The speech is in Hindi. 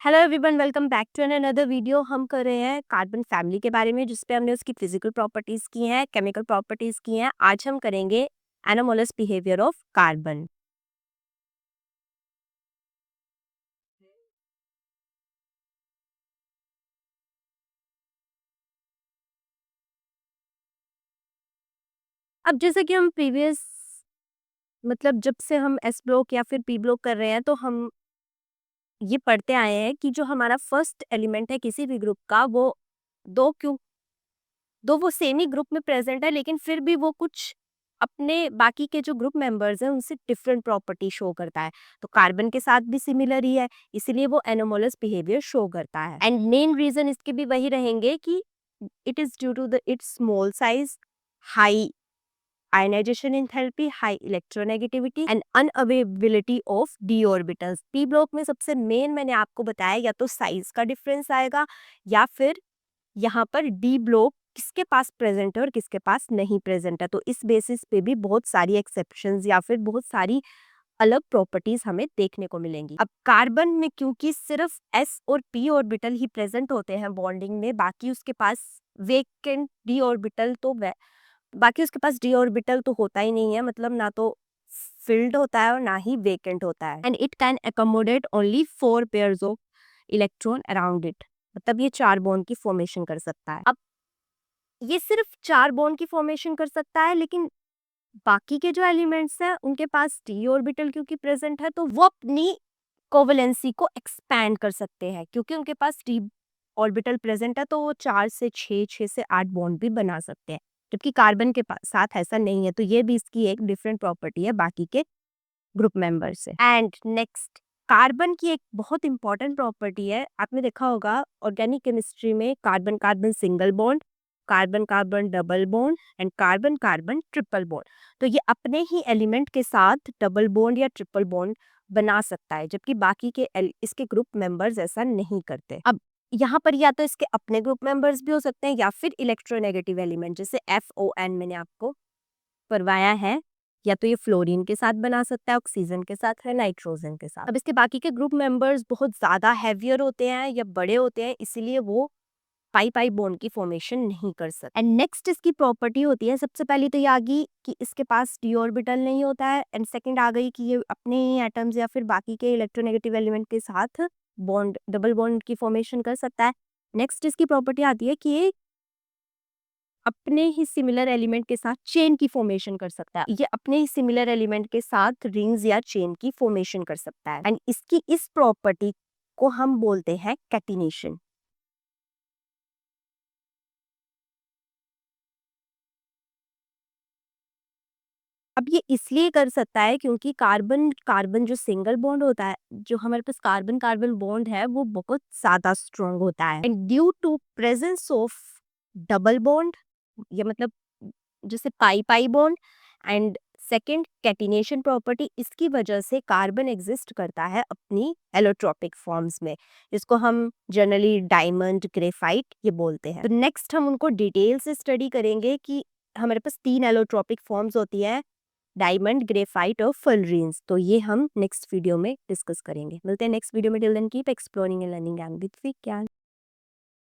Hello everyone, welcome back to an another video. हम कर रहे हैं कार्बन फैमिली के बारे में, जिसपे हमने उसकी फिजिकल प्रॉपर्टीज की हैं, केमिकल प्रॉपर्टीज की हैं। आज हम करेंगे एनोमोलस बिहेवियर ऑफ कार्बन। अब जैसे कि हम प्रीवियस मतलब जब से हम एस ब्लॉक या फिर पी ब्लॉक कर रहे हैं, तो हम ये पढ़ते आए हैं कि जो हमारा फर्स्ट एलिमेंट है किसी भी ग्रुप का, वो दो वो सेम ही ग्रुप में प्रेजेंट है, लेकिन फिर भी वो कुछ अपने बाकी के जो ग्रुप मेंबर्स हैं उनसे डिफरेंट प्रॉपर्टी शो करता है। तो कार्बन के साथ भी सिमिलर ही है, इसीलिए वो एनोमोलस बिहेवियर शो करता है। एंड मेन रीजन इसके भी वही रहेंगे कि it is due to the its small size, high ionization enthalpy, high electronegativity and unavailability of D orbitals. P block में सबसे मेन मैंने आपको बताया, या तो साइज का डिफरेंस आएगा, या फिर यहाँ पर डी ब्लॉक किसके पास प्रेजेंट है और किसके पास नहीं प्रेजेंट है। तो इस बेसिस पे भी बहुत सारी एक्सेप्शंस या फिर बहुत सारी अलग प्रॉपर्टीज हमें देखने को मिलेंगी। अब कार्बन में क्योंकि सिर्फ एस और पी ऑर्बिटल ही प्रेजेंट होते हैं बॉन्डिंग में, बाकी उसके पास वेकेंट डी ऑर्बिटल तो बाकी उसके पास डी ऑर्बिटल तो होता ही नहीं है, मतलब ना तो फिल्ड होता है और ना ही वेकेंट होता है। And it can accommodate only 4 pairs of electron around it, मतलब ये 4 बॉन्ड की फॉर्मेशन कर सकता है। अब ये सिर्फ 4 बॉन्ड की फॉर्मेशन कर सकता है, लेकिन बाकी के जो एलिमेंट्स हैं उनके पास डी ऑर्बिटल क्योंकि प्रेजेंट है, तो वो अपनी कोवलेंसी को एक्सपैंड कर सकते हैं। क्योंकि उनके पास डी ऑर्बिटल प्रेजेंट है, तो वो 4 से 6, 6 से 8 बॉन्ड भी बना सकते हैं, जबकि कार्बन के साथ ऐसा नहीं है। तो ये भी इसकी एक डिफरेंट प्रॉपर्टी है बाकी के ग्रुप मेंबर से। एंड नेक्स्ट, कार्बन की एक बहुत इंपॉर्टेंट प्रॉपर्टी है, आपने देखा होगा ऑर्गेनिक केमिस्ट्री में, carbon carbon single bond, carbon carbon double bond and carbon carbon triple bond. तो ये अपने ही एलिमेंट के साथ डबल बॉन्ड या ट्रिपल बॉन्ड बना सकता है, जबकि बाकी के इसके ग्रुप मेंबर्स ऐसा नहीं करते। अब यहाँ पर या तो इसके अपने ग्रुप मेंबर्स भी हो सकते हैं, या फिर इलेक्ट्रोनेगेटिव एलिमेंट जैसे FON मैंने आपको पढ़वाया है, या तो ये फ्लोरीन के साथ बना सकता है, ऑक्सीजन के साथ है, नाइट्रोजन के साथ। अब इसके बाकी के ग्रुप मेंबर्स बहुत ज्यादा हैवियर होते हैं या बड़े होते हैं, इसीलिए वो पाई पाई बॉन्ड की फॉर्मेशन नहीं कर सकते। एंड नेक्स्ट इसकी प्रॉपर्टी होती है, सबसे पहले तो ये आ गई कि इसके पास डी ऑर्बिटल नहीं होता है, एंड सेकंड आ गई कि ये अपने ही एटम्स या फिर बाकी के इलेक्ट्रोनेगेटिव एलिमेंट के साथ बॉन्ड, डबल बॉन्ड की फॉर्मेशन कर सकता है। नेक्स्ट इसकी प्रॉपर्टी आती है कि ये अपने ही सिमिलर एलिमेंट के साथ चेन की फॉर्मेशन कर सकता है। ये अपने ही सिमिलर एलिमेंट के साथ रिंग्स या चेन की फॉर्मेशन कर सकता है, एंड इसकी इस प्रॉपर्टी को हम बोलते हैं कैटिनेशन। अब ये इसलिए कर सकता है क्योंकि कार्बन कार्बन जो सिंगल बॉन्ड होता है, जो हमारे पास कार्बन कार्बन बॉन्ड है, वो बहुत ज्यादा स्ट्रॉन्ग होता है। And due to presence of double bond, ये मतलब जैसे pi pi bond, and second catenation property, इसकी वजह से कार्बन एग्जिस्ट करता है अपनी एलोट्रोपिक फॉर्म्स में, जिसको हम जनरली डायमंड, ग्रेफाइट ये बोलते हैं। तो नेक्स्ट हम उनको डिटेल से स्टडी करेंगे कि हमारे पास 3 एलोट्रोपिक फॉर्म्स होती है, डायमंड, ग्रेफाइट और फुलरेंस। तो ये हम नेक्स्ट वीडियो में डिस्कस करेंगे। मिलते हैं नेक्स्ट वीडियो में। Till then keep exploring and learning and with विज्ञान।